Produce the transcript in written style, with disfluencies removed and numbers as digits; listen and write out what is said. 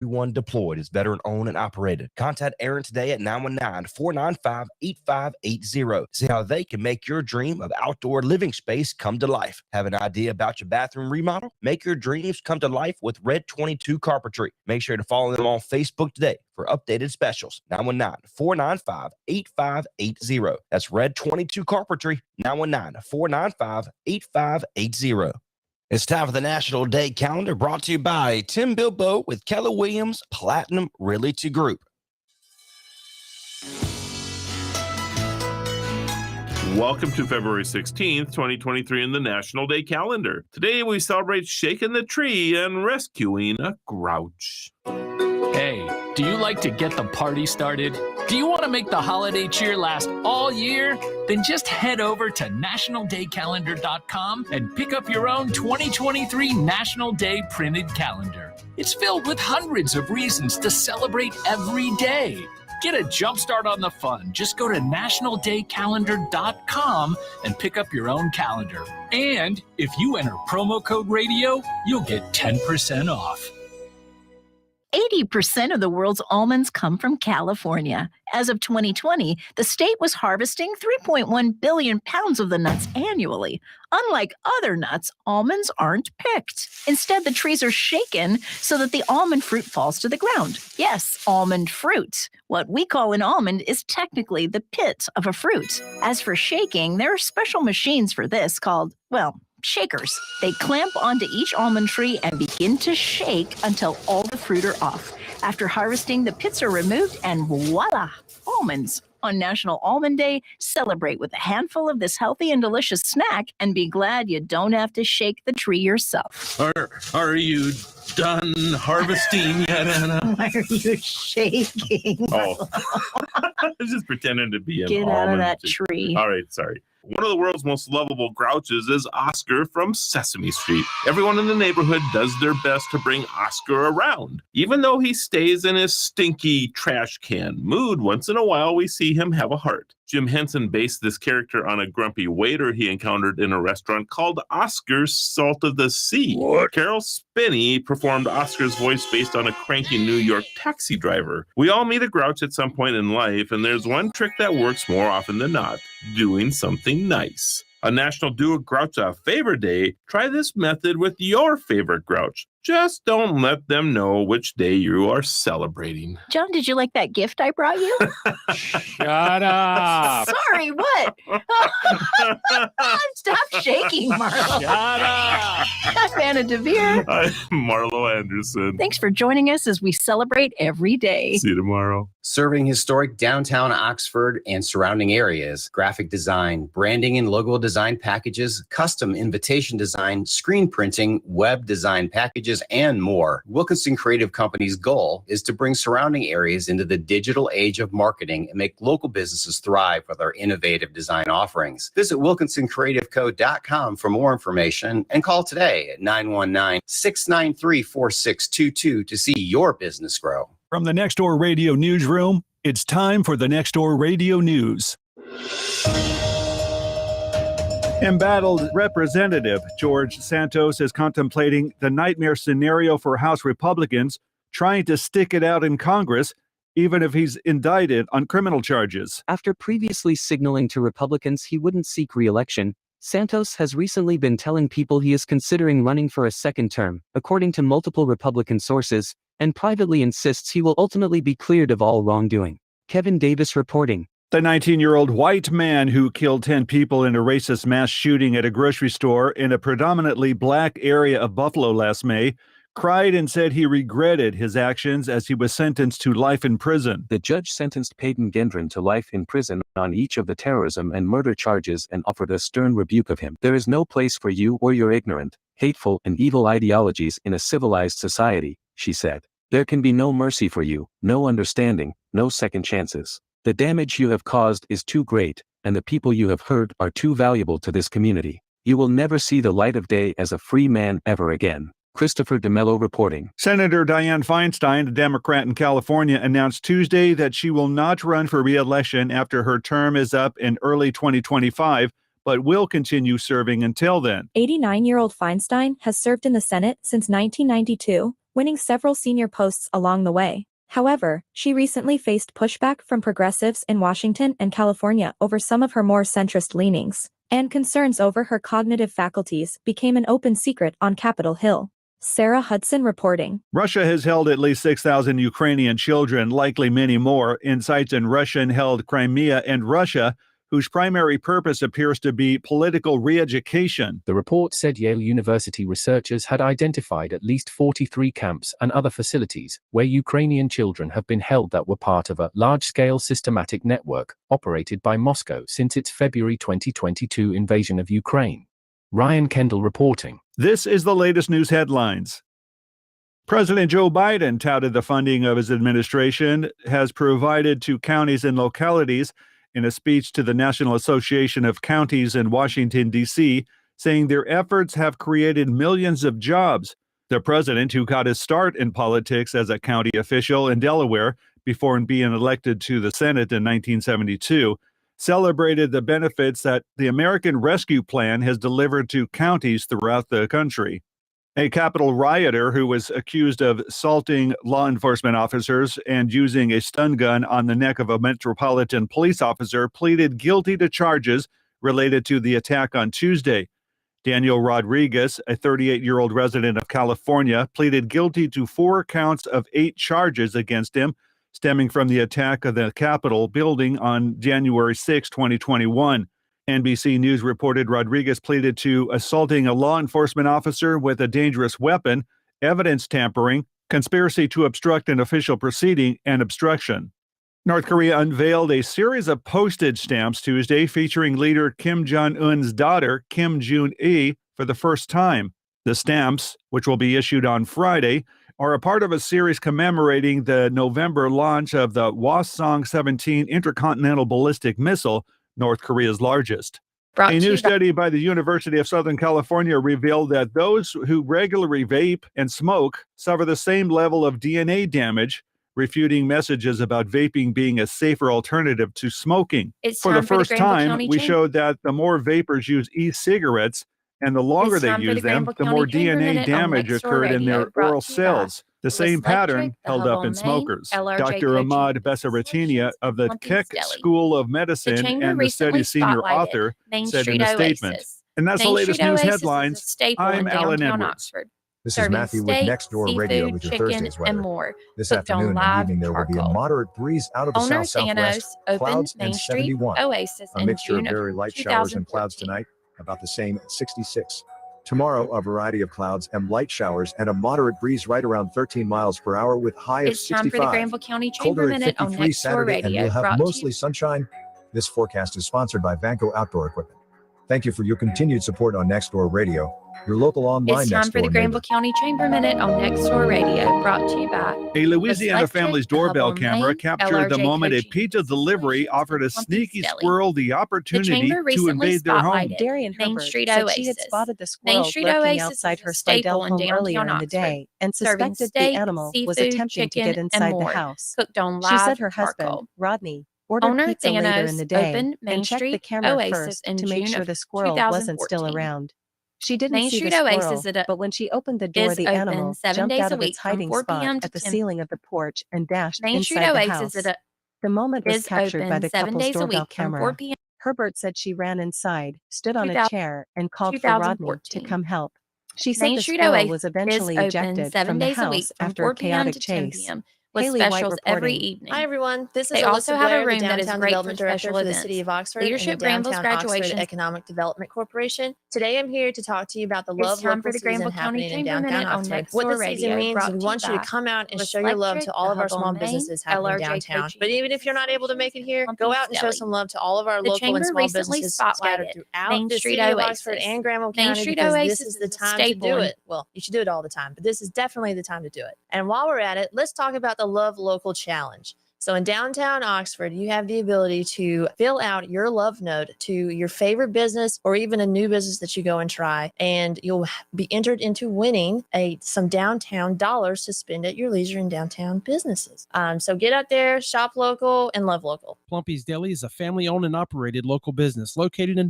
Everyone deployed is veteran owned and operated. Contact Aaron today at 919-495-8580. See how they can make your dream of outdoor living space come to life. Have an idea about your bathroom remodel? Make your dreams come to life with Red 22 Carpentry. Make sure to follow them on Facebook today for updated specials. 919-495-8580. That's Red 22 Carpentry. 919-495-8580. It's time for the National Day Calendar, brought to you by Tim Bilbo with Keller Williams Platinum Realty Group. Welcome to February 16th, 2023 in the National Day Calendar. Today we celebrate shaking the tree and rescuing a grouch. Hey, do you like to get the party started? Do you want to make the holiday cheer last all year? Then just head over to nationaldaycalendar.com and pick up your own 2023 National Day printed calendar. It's filled with hundreds of reasons to celebrate every day. Get a jump start on the fun. Just go to nationaldaycalendar.com and pick up your own calendar. And if you enter promo code radio, you'll get 10% off. 80% of the world's almonds come from California. As of 2020, the state was harvesting 3.1 billion pounds of the nuts annually. Unlike other nuts, almonds aren't picked. Instead, the trees are shaken so that the almond fruit falls to the ground. Yes, almond fruit. What we call an almond is technically the pit of a fruit. As for shaking, there are special machines for this called, shakers. They clamp onto each almond tree and begin to shake until all the fruit are off. After harvesting, the pits are removed and voila, almonds. On National Almond Day, celebrate with a handful of this healthy and delicious snack and be glad you don't have to shake the tree yourself. Are you done harvesting yet, Anna? Why are you shaking? Oh, I was just pretending to be an Get almond. out of that tree. All right, sorry. One of the world's most lovable grouches is Oscar from Sesame Street. Everyone in the neighborhood does their best to bring Oscar around. Even though he stays in his stinky trash can mood, once in a while we see him have a heart. Jim Henson based this character on a grumpy waiter he encountered in a restaurant called Oscar's Salt of the Sea. What? Carol Spinney performed Oscar's voice based on a cranky New York taxi driver. We all meet a grouch at some point in life, and there's one trick that works more often than not: doing something nice. On National Do a Grouch a Favor Day, try this method with your favorite grouch. Just don't let them know which day you are celebrating. John, did you like that gift I brought you? Shut up. Sorry, what? Stop shaking, Marlo. Shut up. I'm Anna DeVere. I'm Marlo Anderson. Thanks for joining us as we celebrate every day. See you tomorrow. Serving historic downtown Oxford and surrounding areas, graphic design, branding and logo design packages, custom invitation design, screen printing, web design packages, and more. Wilkinson Creative Company's goal is to bring surrounding areas into the digital age of marketing and make local businesses thrive with our innovative design offerings. Visit wilkinsoncreativeco.com for more information and call today at 919-693-4622 to see your business grow. From the Nextdoor Radio Newsroom, it's time for the Nextdoor Radio News. Embattled Representative George Santos is contemplating the nightmare scenario for House Republicans trying to stick it out in Congress, even if he's indicted on criminal charges. After previously signaling to Republicans he wouldn't seek re-election, Santos has recently been telling people he is considering running for a second term, according to multiple Republican sources, and privately insists he will ultimately be cleared of all wrongdoing. Kevin Davis reporting. The 19-year-old white man who killed 10 people in a racist mass shooting at a grocery store in a predominantly black area of Buffalo last May cried and said he regretted his actions as he was sentenced to life in prison. The judge sentenced Peyton Gendron to life in prison on each of the terrorism and murder charges and offered a stern rebuke of him. There is no place for you or your ignorant, hateful, and evil ideologies in a civilized society, she said. There can be no mercy for you, no understanding, no second chances. The damage you have caused is too great, and the people you have hurt are too valuable to this community. You will never see the light of day as a free man ever again. Christopher DeMello reporting. Senator Dianne Feinstein, a Democrat in California, announced Tuesday that she will not run for re-election after her term is up in early 2025, but will continue serving until then. 89-year-old Feinstein has served in the Senate since 1992, winning several senior posts along the way. However, she recently faced pushback from progressives in Washington and California over some of her more centrist leanings, and concerns over her cognitive faculties became an open secret on Capitol Hill. Sarah Hudson reporting. Russia has held at least 6,000 Ukrainian children, likely many more, in sites in Russian-held Crimea and Russia, whose primary purpose appears to be political re-education. The report said Yale University researchers had identified at least 43 camps and other facilities where Ukrainian children have been held that were part of a large-scale systematic network operated by Moscow since its February 2022 invasion of Ukraine. Ryan Kendall reporting. This is the latest news headlines. President Joe Biden touted the funding of his administration has provided to counties and localities in a speech to the National Association of Counties in Washington, D.C., saying their efforts have created millions of jobs. The president, who got his start in politics as a county official in Delaware before being elected to the Senate in 1972, celebrated the benefits that the American Rescue Plan has delivered to counties throughout the country. A Capitol rioter who was accused of assaulting law enforcement officers and using a stun gun on the neck of a Metropolitan Police officer pleaded guilty to charges related to the attack on Tuesday. Daniel Rodriguez, a 38-year-old resident of California, pleaded guilty to 4 counts of 8 charges against him, stemming from the attack of the Capitol building on January 6, 2021. NBC News reported Rodriguez pleaded to assaulting a law enforcement officer with a dangerous weapon, evidence tampering, conspiracy to obstruct an official proceeding, and obstruction. North Korea unveiled a series of postage stamps Tuesday featuring leader Kim Jong-un's daughter, Kim Jong-il, for the first time. The stamps, which will be issued on Friday, are a part of a series commemorating the November launch of the Hwasong-17 intercontinental ballistic missile, North Korea's largest. A new study by the University of Southern California revealed that those who regularly vape and smoke suffer the same level of DNA damage, refuting messages about vaping being a safer alternative to smoking. For the first time, we showed that the more vapers use e-cigarettes, and the longer they use them, the more DNA damage occurred in their oral cells. The same pattern held up in smokers. Dr. Ahmad Bessaratini of the Keck School of Medicine and the study's senior author said in a statement. And that's the latest news headlines. I'm Alan Edwards. This is Matthew with Nextdoor Radio with your Thursday's weather. This afternoon and evening there will be a moderate breeze out of the south-southwest, clouds and 71. A mixture of very light showers and clouds tonight, about the same at 66. Tomorrow, a variety of clouds and light showers and a moderate breeze right around 13 miles per hour with high of 65. It's time for the Granville County Chamber Colder at Minute on 53 Nextdoor Saturday, and Radio. we'll have mostly sunshine. This forecast is sponsored by Vanco Outdoor Equipment. Thank you for your continued support on Nextdoor Radio, your local online It's time for the Nextdoor Granville neighbor. County Chamber Minute on Nextdoor Radio, brought to you by A Louisiana Electric, family's doorbell Hubble camera Maine, captured the LRJ moment a Coaching, pizza delivery offered a sneaky Deli. squirrel the The opportunity Chamber to recently invade their home. spotlighted Darian Main Herbert Street said Oasis. she had spotted the Main squirrel Street lurking Oasis outside is her a staple Slidell in home downtown earlier in the Oxford, day and serving suspected steak, the animal was seafood, attempting to chicken, get and inside the more, house. cooked on She live said her husband, charcoal. Rodney, ordered Owner pizza later Thanos in the day opened Main and checked the Street camera Oasis first in to make June sure of the squirrel wasn't still 2014. around. She didn't Main see Street the Oasis squirrel, but when she opened the door, is the open animal 7 jumped days out a of week its from hiding 4 spot p.m. to at the 10 ceiling of the porch and dashed Main Street inside the Oasis house. The moment was is captured by open the 7 couple's days a doorbell week from 4 camera. p.m. Herbert said she ran inside, stood on a 2000 chair, and called for Rodney to 2014. come help. She said Main the Street squirrel Oasis was is eventually open ejected 7 from the days a week house from after 4 a p.m. chaotic to 10 chase. p.m. with Haley White specials every reporting. evening. Hi everyone, this is They Alyssa also have Blair, a room the that is Downtown great for Development Director special for the events. City of Oxford Leadership and the Granville's Downtown Oxford graduation. Economic Development Corporation. Today I'm here to talk to you about the It's Love time Local for the season Granville County happening in Chamber downtown Minute on Oxford. Nextdoor What the season Radio, means brought is we to want you to by come out and West show your love Electric, to all of our Hubble small Maine, businesses happening LRJ downtown. Coaching, But even if you're not able to make it here, go Pumpkin's out and show Deli. some love to all of our The local Chamber and small recently businesses scattered spotlighted throughout Main the Street City of Oasis. Oxford and Granville Main County Street because Oasis this is is the a time to staple do in- it. Well, you should do it all the time, but this is definitely the time to do it. And while we're at it, let's talk about the Love Local Challenge. So in downtown Oxford, you have the ability to fill out your love note to your favorite business or even a new business that you go and try, and you'll be entered into winning some downtown dollars to spend at your leisure in downtown businesses. So get out there, shop local, and love local. Plumpy's Deli is a family-owned and operated local business located in